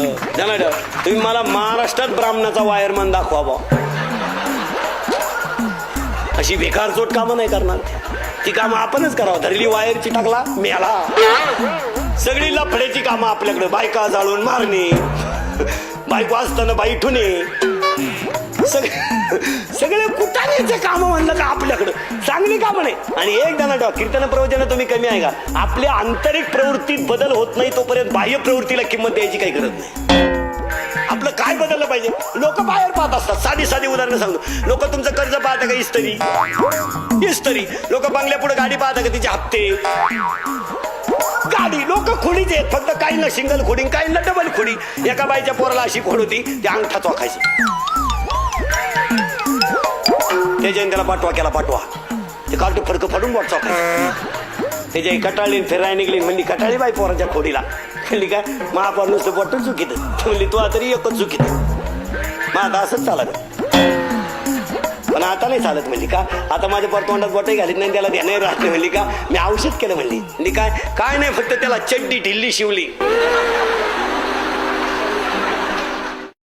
तुम्ही मला महाराष्ट्रात ब्राह्मणाचा वायरमन दाखवा बा. अशी बेकार चोट कामं नाही करणार. ती कामं आपणच करावं. धरली वायरची टाकला मेला. सगळी लफड्याची कामं आपल्याकडे. बायका जाळून मारणे, बायको असताना बाई ठुणे, सगळे कुटाण्याचे काम म्हणलं का आपल्याकडं. चांगली कामं नाही. आणि एकदा ना कीर्तन प्रवचन तुम्ही कमी आहे का. आपल्या आंतरिक प्रवृत्तीत बदल होत नाही तोपर्यंत बाह्य प्रवृत्तीला किंमत द्यायची काही गरज नाही. आपलं काय बदललं पाहिजे. लोक बाहेर पाहत असतात. साधी साधी उदाहरणं सांगतो. लोक तुमचं कर्ज पाहता का इस्तरी. लोक बंगल्या पुढे गाडी पाहता का तिचे हप्ते. गाडी लोक खोडीचे आहेत. फक्त काहींना सिंगल खोडी, काहींना डबल खोडी. एका बाईच्या पोराला अशी खोड होती ते अंगठा चोखायची. त्याच्याने त्याला पाठवा ते कार्ट फडकं फाडून बोट चोखायचं. त्याच्या कटाळी फिरायला निघली. म्हणली कटाळी बाई पोराच्या खोडीला. म्हणली काय महापौर नुसतं बोटून चुकीत. म्हणली तू तरी एकच चुकीत. मग आता असंच चालत. पण आता नाही चालत. म्हणली का आता माझ्या पोर तोंडात बोटही घालीत नाही, त्याला ध्यान राहत नाही. म्हणली का मी औषध केलं. म्हणली काय नाही, फक्त त्याला चड्डी ढिल्ली शिवली.